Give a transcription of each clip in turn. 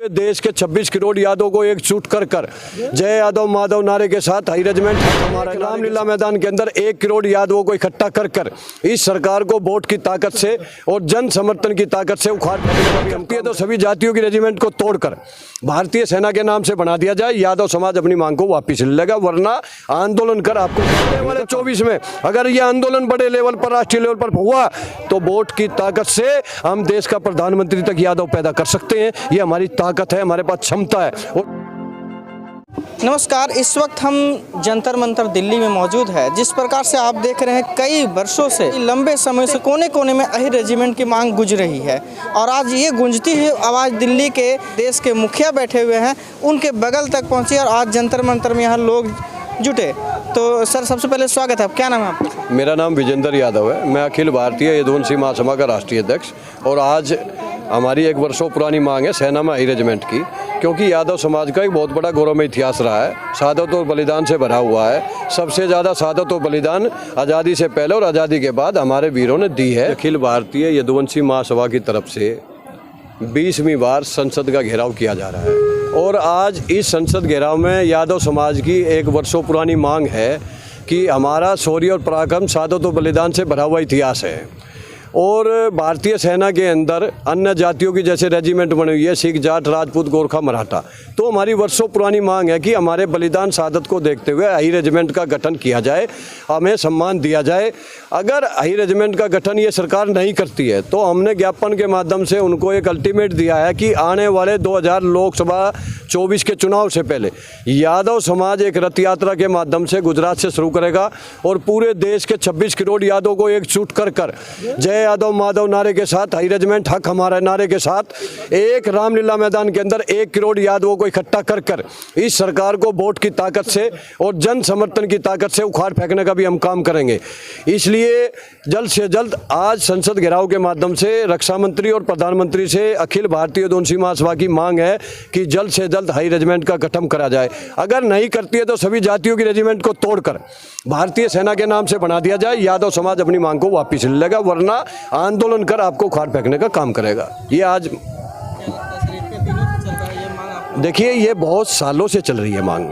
देश के 26 करोड़ यादव को एकजुट कर जय यादव माधव नारे के साथ हाई रेजिमेंट हमारा रामलीला मैदान के अंदर 1 करोड़ यादवों को इकट्ठा कर इस सरकार को वोट की ताकत से और जन समर्थन की ताकत से उखाड़ फेंकती है। तो सभी जातियों की रेजिमेंट को तोड़कर भारतीय सेना के नाम से बना दिया जाए। यादव समाज अपनी मांग को वापिस ले लेगा, वरना आंदोलन कर आपको आने वाले 24 में अगर यह आंदोलन बड़े लेवल पर राष्ट्रीय लेवल पर हुआ तो वोट की ताकत से हम देश का प्रधानमंत्री तक यादव पैदा कर सकते हैं। ये हमारी ताकत है, हमारे पास क्षमता है। नमस्कार, इस वक्त हम जंतर मंतर दिल्ली में मौजूद है। जिस प्रकार से आप देख रहे हैं कई वर्षों से लंबे समय से कोने कोने में अहिर रेजिमेंट की मांग गूंज रही है और आज ये गूंजती हुई आवाज़ दिल्ली के देश के मुखिया बैठे हुए हैं उनके बगल तक पहुंची और आज जंतर मंतर में यहाँ लोग जुटे। तो सर, सबसे पहले स्वागत है। क्या नाम है आपका? मेरा नाम विजेंद्र यादव है। मैं अखिल भारतीय यदुवंशी महासभा का राष्ट्रीय अध्यक्ष और आज हमारी 1 वर्षों पुरानी मांग है सेना में हाई रेजिमेंट की, क्योंकि यादव समाज का एक बहुत बड़ा गौरवमय इतिहास रहा है। शहादत और बलिदान से भरा हुआ है। सबसे ज़्यादा शहादत और बलिदान आज़ादी से पहले और आज़ादी के बाद हमारे वीरों ने दी है। अखिल भारतीय यदुवंशी महासभा की तरफ से 20वीं बार संसद का घेराव किया जा रहा है और आज इस संसद घेराव में यादव समाज की 1 वर्षों पुरानी मांग है कि हमारा शौर्य और पराक्रम, शहादत और बलिदान से भरा हुआ इतिहास है और भारतीय सेना के अंदर अन्य जातियों की जैसे रेजिमेंट बनी हुई है, सिख, जाट, राजपूत, गोरखा, मराठा। तो हमारी वर्षों पुरानी मांग है कि हमारे बलिदान शहादत को देखते हुए हाई रेजिमेंट का गठन किया जाए, हमें सम्मान दिया जाए। अगर हाई रेजिमेंट का गठन ये सरकार नहीं करती है तो हमने ज्ञापन के माध्यम से उनको एक अल्टीमेट दिया है कि आने वाले 2000 लोकसभा 24 के चुनाव से पहले यादव समाज एक रथ यात्रा के माध्यम से गुजरात से शुरू करेगा और पूरे देश के 26 करोड़ यादव को एकजुट कर जय यादव माधव नारे के साथ हाई रेजिमेंट हक हमारा नारे के साथ एक रामलीला मैदान के अंदर 1 करोड़ यादवों को इकट्ठा कर इस सरकार को वोट की ताकत से और जन समर्थन की ताकत से उखाड़ फेंकने का भी हम काम करेंगे। इसलिए जल्द से जल्द आज संसद घेराव के माध्यम से रक्षा मंत्री और प्रधानमंत्री से अखिल भारतीय यदुवंशी महासभा की मांग है कि जल्द से जल्द हाई रेजिमेंट का गठन करा जाए। अगर नहीं करती है तो सभी जातियों की रेजिमेंट को तोड़कर भारतीय सेना के नाम से बना दिया जाए। यादव समाज अपनी मांग को वापिस ले लेगा, वरना आंदोलन कर आपको उखाड़ फेंकने का काम करेगा। ये आज देखिए, ये बहुत सालों से चल रही है मांग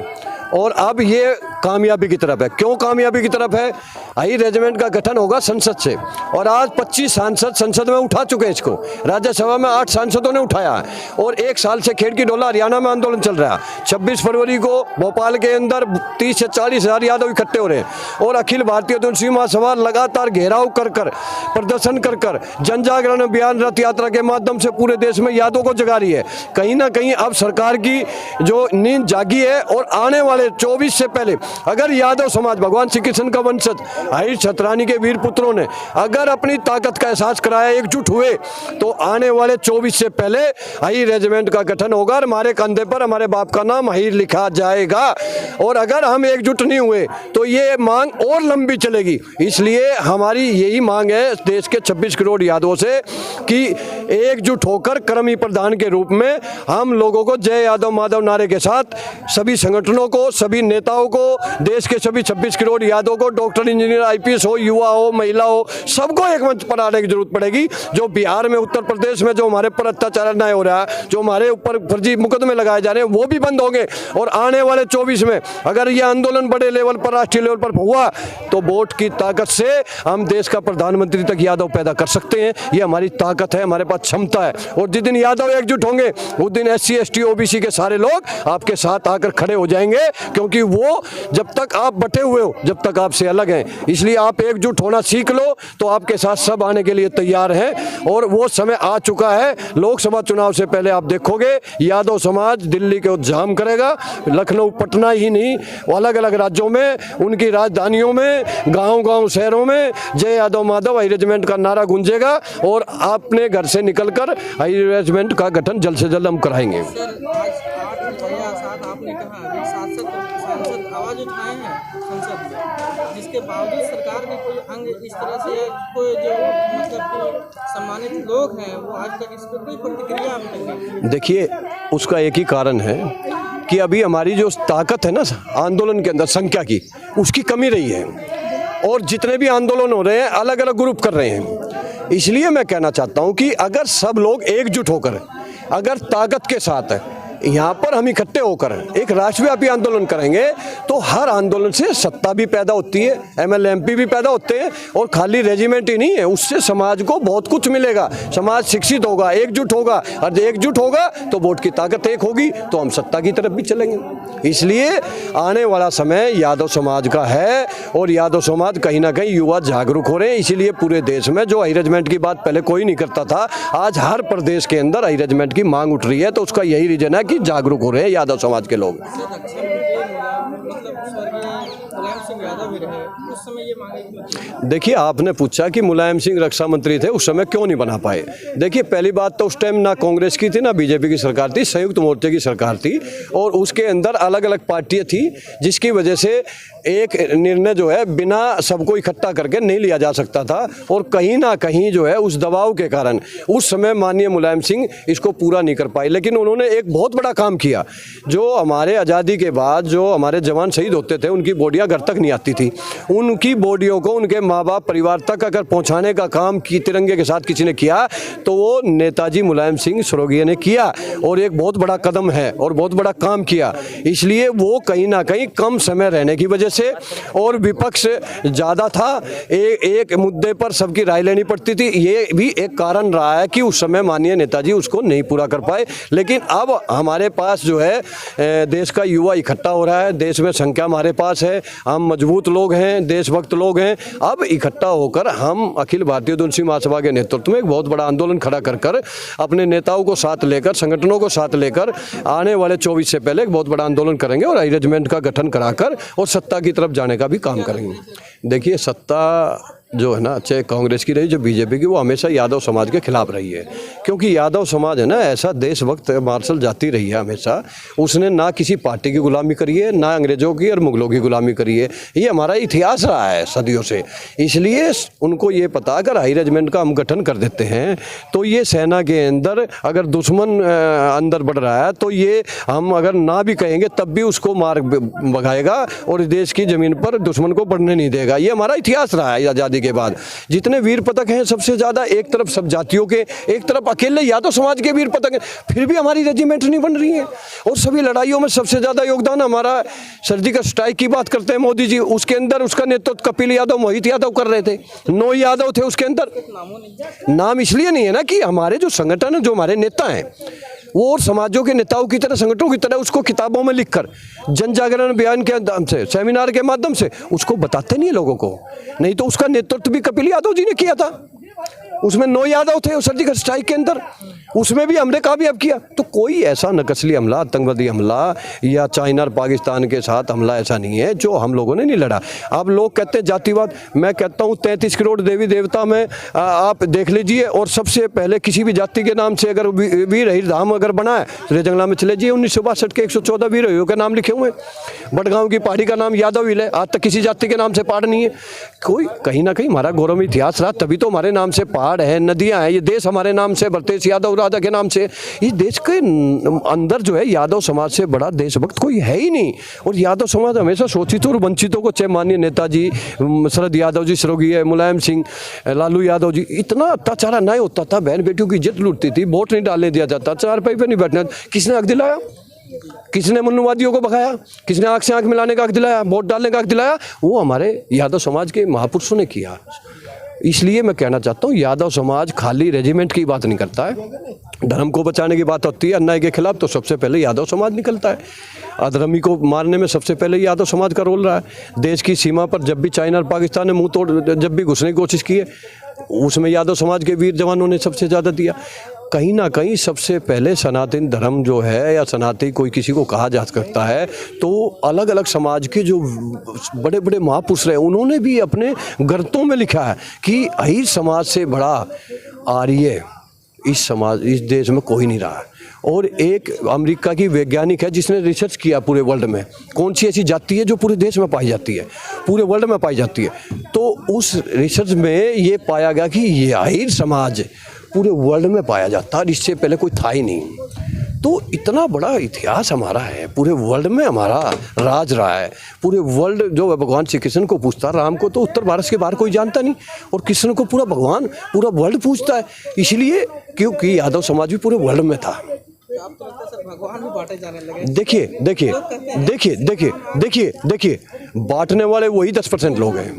और अब ये कामयाबी की तरफ है। क्यों कामयाबी की तरफ है? हाई रेजिमेंट का गठन होगा संसद से और आज 25 सांसद संसद में उठा चुके हैं इसको। राज्यसभा में 8 सांसदों ने उठाया है और 1 साल से खेड़ की डोला हरियाणा में आंदोलन चल रहा है। 26 फरवरी को भोपाल के अंदर 30 से 40 हज़ार यादव इकट्ठे हो रहे हैं और अखिल भारतीय यदुवंशी महासभा लगातार घेराव कर प्रदर्शन कर जन जागरण अभियान रथ यात्रा के माध्यम से पूरे देश में यादव को जगा रही है। कहीं ना कहीं अब सरकार की जो नींद जागी है और आने वाले 24 से पहले अगर यादव समाज, भगवान श्री कृष्ण का वंशज अहिर छतरानी के वीर पुत्रों ने अगर अपनी ताकत का एहसास कराया, एकजुट हुए, तो आने वाले 24 से पहले अहिर रेजिमेंट का गठन होगा और हमारे कंधे पर हमारे बाप का नाम अहिर लिखा जाएगा। और अगर हम एकजुट नहीं हुए तो ये मांग और लंबी चलेगी। इसलिए हमारी यही मांग है देश के 26 करोड़ यादवों से कि एकजुट होकर कर्मी प्रधान के रूप में हम लोगों को जय यादव माधव नारे के साथ सभी संगठनों को, सभी नेताओं को, देश के सभी 26 करोड़ यादवों को, डॉक्टर, इंजीनियर, IPS हो, युवा हो, महिला हो, सबको एक मंच पर आने की जरूरत पड़ेगी। जो बिहार में, उत्तर प्रदेश में जो हमारे पर अत्याचार अन्याय हो रहा है, जो हमारे ऊपर फर्जी मुकदमे लगाए जा रहे हैं, वो भी बंद होंगे और आने वाले 24 में अगर यह आंदोलन बड़े लेवल पर, राष्ट्रीय लेवल पर हुआ तो वोट की ताकत से हम देश का प्रधानमंत्री तक यादव पैदा कर सकते हैं। ये हमारी ताकत है, हमारे पास क्षमता है और जिस दिन यादव एकजुट होंगे उस दिन SC, ST, OBC के सारे लोग आपके साथ आकर खड़े हो जाएंगे, क्योंकि वो जब तक आप बटे हुए हो, जब तक आपसे अलग हैं। इसलिए आप एकजुट होना सीख लो तो आपके साथ सब आने के लिए तैयार हैं और वो समय आ चुका है। लोकसभा चुनाव से पहले आप देखोगे यादव समाज दिल्ली को जाम करेगा। लखनऊ, पटना ही नहीं, अलग अलग राज्यों में, उनकी राजधानियों में, गांव-गांव, शहरों में जय यादव माधव हाई रेजिमेंट का नारा गूंजेगा और अपने घर से निकलकर हाई रेजिमेंट का गठन जल्द से जल्द हम कराएंगे। आपने कहा सांसद आवाज उठाए हैं संसद में, जिसके बावजूद सरकार ने कोई अंग इस तरह से, कोई जो मतलब सम्मानित लोग हैं वो आज तक इस पर कोई प्रतिक्रिया नहीं। देखिए, उसका एक ही कारण है कि अभी हमारी जो ताकत है ना आंदोलन के अंदर संख्या की, उसकी कमी रही है और जितने भी आंदोलन हो रहे हैं अलग अलग ग्रुप कर रहे हैं। इसलिए मैं कहना चाहता हूं कि अगर सब लोग एकजुट होकर अगर ताकत के साथ यहाँ पर हम इकट्ठे होकर एक राष्ट्रव्यापी आंदोलन करेंगे तो हर आंदोलन से सत्ता भी पैदा होती है, एमएलए एमपी भी पैदा होते हैं, और खाली रेजिमेंट ही नहीं है, उससे समाज को बहुत कुछ मिलेगा। समाज शिक्षित होगा, एकजुट होगा, और एकजुट होगा तो वोट की ताकत एक होगी तो हम सत्ता की तरफ भी चलेंगे। इसलिए आने वाला समय यादव समाज का है, और यादव समाज कहीं ना कहीं युवा जागरूक हो रहे हैं। इसीलिए पूरे देश में जो हाई रेजिमेंट की बात पहले कोई नहीं करता था, आज हर प्रदेश के अंदर हाई रेजिमेंट की मांग उठ रही है। तो उसका यही रीजन है कि जागरूक हो रहे हैं यादव समाज के लोग। देखिए, आपने पूछा कि मुलायम सिंह रक्षा मंत्री थे, उस समय क्यों नहीं बना पाए। देखिए, पहली बात तो उस टाइम ना कांग्रेस की थी ना बीजेपी की सरकार थी, संयुक्त मोर्चे की सरकार थी, और उसके अंदर अलग अलग पार्टियां थी, जिसकी वजह से एक निर्णय जो है बिना सबको इकट्ठा करके नहीं लिया जा सकता था। और कहीं ना कहीं जो है उस दबाव के कारण उस समय माननीय मुलायम सिंह इसको पूरा नहीं कर पाए। लेकिन उन्होंने एक बहुत बड़ा काम किया। जो हमारे आज़ादी के बाद जो हमारे जवान शहीद होते थे, उनकी बॉडियां घर तक नहीं आती थी, उनकी बॉडियों को उनके माँ बाप परिवार तक अगर पहुँचाने का काम की तिरंगे के साथ किसी ने किया तो वो नेताजी मुलायम सिंह स्वर्गीय ने किया, और एक बहुत बड़ा कदम है और बहुत बड़ा काम किया। इसलिए वो कहीं ना कहीं कम समय रहने की वजह से, और विपक्ष ज़्यादा था, एक मुद्दे पर सबकी राय लेनी पड़ती थी, ये भी एक कारण रहा है कि उस समय माननीय नेताजी उसको नहीं पूरा कर पाए। लेकिन अब हमारे पास जो है देश का युवा इकट्ठा हो रहा है, देश में संख्या हमारे पास है, हम मजबूत लोग हैं, देशभक्त लोग हैं। अब इकट्ठा होकर हम अखिल भारतीय उद्यमशील महासभा के नेतृत्व में एक बहुत बड़ा आंदोलन खड़ा कर अपने नेताओं को साथ लेकर, संगठनों को साथ लेकर आने वाले 24 से पहले एक बहुत बड़ा आंदोलन करेंगे, और हाई रेजिमेंट का गठन कराकर और सत्ता की तरफ जाने का भी काम करेंगे। देखिए, सत्ता जो है ना, चाहे कांग्रेस की रही, जो बीजेपी की, वो हमेशा यादव समाज के खिलाफ रही है। क्योंकि यादव समाज है ना, ऐसा देशभक्त मार्शल जाति रही है हमेशा। उसने ना किसी पार्टी की गुलामी करी है, ना अंग्रेजों की और मुगलों की गुलामी करी है। ये हमारा इतिहास रहा है सदियों से। इसलिए उनको ये पता, अगर हाई रेजिमेंट का हम गठन कर देते हैं तो ये सेना के अंदर अगर दुश्मन अंदर बढ़ रहा है तो ये हम अगर ना भी कहेंगे तब भी उसको मार भगाएगा, और देश की ज़मीन पर दुश्मन को बढ़ने नहीं देगा। ये हमारा इतिहास रहा है। आज़ादी के बाद जितने वीर पदक हैं सबसे ज्यादा एक तरफ सब जातियों के, एक तरफ अकेले यादव समाज के वीर पदक हैं, फिर भी हमारी रेजिमेंट नहीं बन रही है। और सभी लड़ाइयों में सबसे ज्यादा योगदान हमारा सर्जिकल स्ट्राइक की बात करते हैं मोदी जी, उसके अंदर उसका नेतृत्व कपिल यादव, मोहित यादव कर रहे थे, 9 यादव थे उसके अंदर। नाम इसलिए नहीं है ना कि हमारे जो संगठन है, जो हमारे नेता हैं, वो और समाजों के नेताओं की तरह, संगठनों की तरह उसको किताबों में लिखकर, जन जागरण अभियान के माध्यम से, सेमिनार के माध्यम से उसको बताते नहीं है लोगों को। नहीं तो उसका नेतृत्व भी कपिल यादव जी ने किया था। उसमें 9 यादव थे सर्जिकल स्ट्राइक के अंदर, उसमें भी हमने कामयाब किया। तो कोई ऐसा नक्सली हमला, आतंकवादी हमला या चाइना और पाकिस्तान के साथ हमला ऐसा नहीं है जो हम लोगों ने नहीं लड़ा। अब लोग कहते हैं जातिवाद, मैं कहता हूँ 33 करोड़ देवी देवता में आप देख लीजिए, और सबसे पहले किसी भी जाति के नाम से अगर वीर अहिर धाम अगर बना है, रेजंगला में चले जाइए, 1962 के 114 वीर अहिरों के नाम लिखे हुए हैं। बड़गांव की पहाड़ी का नाम यादव हिल है, आज तक किसी जाति के नाम से पहाड़ नहीं है। कोई कहीं ना कहीं हमारा गौरव इतिहास रहा, तभी तो हमारे नाम से पहाड़ है, नदियां हैं। ये देश हमारे नाम से, भरतेश यादव राजा के नाम से, इस देश के अंदर जो है यादव समाज से बड़ा देशभक्त कोई है ही नहीं। और यादव समाज हमेशा शोषितों और वंचितों को, चाहे माननीय नेताजी शरद यादव जी स्वर्गीय, मुलायम सिंह, लालू यादव जी, इतना अत्याचार नहीं होता था, बहन बेटियों की इज्जत लूटती थी, वोट नहीं डालने दिया जाता, चारपाई पे नहीं बैठना। किसने हक दिलाया? किसने मनुवादियों को भगाया? किसने आंख से आंख मिलाने का हक दिलाया, वोट डालने का हक दिलाया? वो हमारे यादव समाज के महापुरुषों ने किया। इसलिए मैं कहना चाहता हूँ, यादव समाज खाली रेजिमेंट की बात नहीं करता है, धर्म को बचाने की बात होती है, अन्याय के खिलाफ, तो सबसे पहले यादव समाज निकलता है। अधर्मी को मारने में सबसे पहले यादव समाज का रोल रहा है। देश की सीमा पर जब भी चाइना और पाकिस्तान ने मुंह तोड़ जब भी घुसने की कोशिश की है, उसमें यादव समाज के वीर जवानों ने सबसे ज़्यादा दिया। कहीं ना कहीं सबसे पहले सनातन धर्म जो है, या सनातनी कोई किसी को कहा जा सकता है, तो अलग अलग समाज के जो बड़े बड़े महापुरुष रहे, उन्होंने भी अपने ग्रंथों में लिखा है कि अहिर समाज से बड़ा आर्य इस देश में कोई नहीं रहा है। और एक अमेरिका की वैज्ञानिक है जिसने रिसर्च किया पूरे वर्ल्ड में, कौन सी ऐसी जाति है जो पूरे देश में पाई जाती है, पूरे वर्ल्ड में पाई जाती है। तो उस रिसर्च में ये पाया गया कि ये अहिर समाज पूरे वर्ल्ड में पाया जाता है, इससे पहले कोई था ही नहीं। तो इतना बड़ा इतिहास हमारा है, पूरे वर्ल्ड में हमारा राज रहा है। पूरे वर्ल्ड जो भगवान श्री कृष्ण को पूछता, राम को तो उत्तर भारत के बाहर कोई जानता नहीं, और कृष्ण को पूरा भगवान, पूरा वर्ल्ड पूछता है। इसलिए क्योंकि यादव समाज भी पूरे वर्ल्ड में था। आपको लगता है सर भगवान भी बांटे जाने लगे? देखिए देखिए देखिए देखिए देखिए देखिए बांटने वाले वही 10% लोग हैं,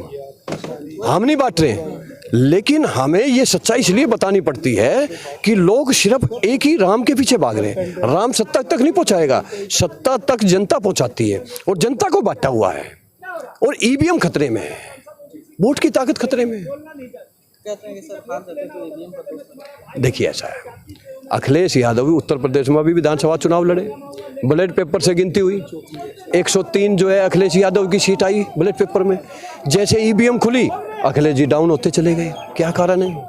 हम नहीं बांट रहे हैं। लेकिन हमें ये सच्चाई इसलिए बतानी पड़ती है कि लोग सिर्फ एक ही राम के पीछे भाग रहे हैं। राम सत्ता तक नहीं पहुंचाएगा, सत्ता तक जनता पहुंचाती है और जनता को बांटा हुआ है। और ईवीएम खतरे में है, वोट की ताकत खतरे में है। कहते हैं कि सर हार जाते तो ईवीएम पर दोष। देखिए ऐसा है, अखिलेश यादव भी उत्तर प्रदेश में भी विधानसभा चुनाव लड़े, बैलेट पेपर से गिनती हुई, 103 जो है अखिलेश यादव की सीट आई बैलेट पेपर में। जैसे ईवीएम खुली अखिलेश जी डाउन होते चले गए। क्या कारण है?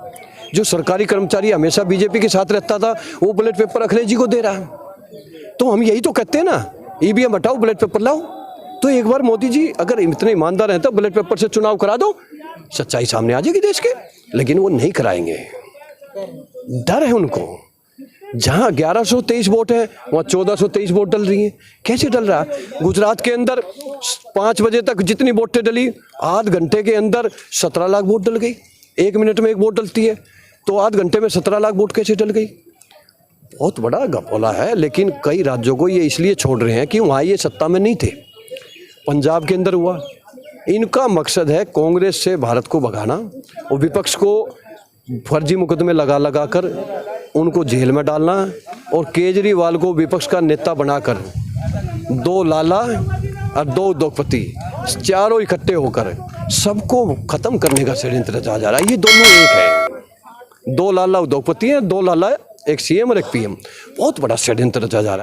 जो सरकारी कर्मचारी हमेशा बीजेपी के साथ रहता था वो बैलेट पेपर अखिलेश जी को दे रहा है। तो हम यही तो कहते हैं ना, ईवीएम हटाओ बैलेट पेपर लाओ। तो एक बार मोदी जी अगर इतने ईमानदार हैं तो बैलेट पेपर से चुनाव करा दो, सच्चाई सामने आ जाएगी देश के। लेकिन वो नहीं कराएंगे, डर है उनको। जहां 1123 वोट है वहां 1423 वोट डल रही हैं। कैसे डल रहा है? गुजरात के अंदर 5 बजे तक जितनी वोटें डली, आध घंटे के अंदर 17 लाख वोट डल गई। 1 मिनट में एक वोट डलती है, तो आध घंटे में 17 लाख वोट कैसे डल गई? बहुत बड़ा घपला है। लेकिन कई राज्यों को ये इसलिए छोड़ रहे हैं कि वहाँ ये सत्ता में नहीं थे। पंजाब के अंदर हुआ। इनका मकसद है कांग्रेस से भारत को भगाना और विपक्ष को फर्जी मुकदमे लगा कर उनको जेल में डालना और केजरीवाल को विपक्ष का नेता बनाकर 2 लाला और 2 उद्योगपति चारों इकट्ठे होकर सबको खत्म करने का षड्यंत्र रचा जा रहा है। ये दोनों एक है, 2 लाला उद्योगपति हैं, 2 लाला, एक सीएम और एक पीएम। बहुत बड़ा षड्यंत्र रचा जा रहा है।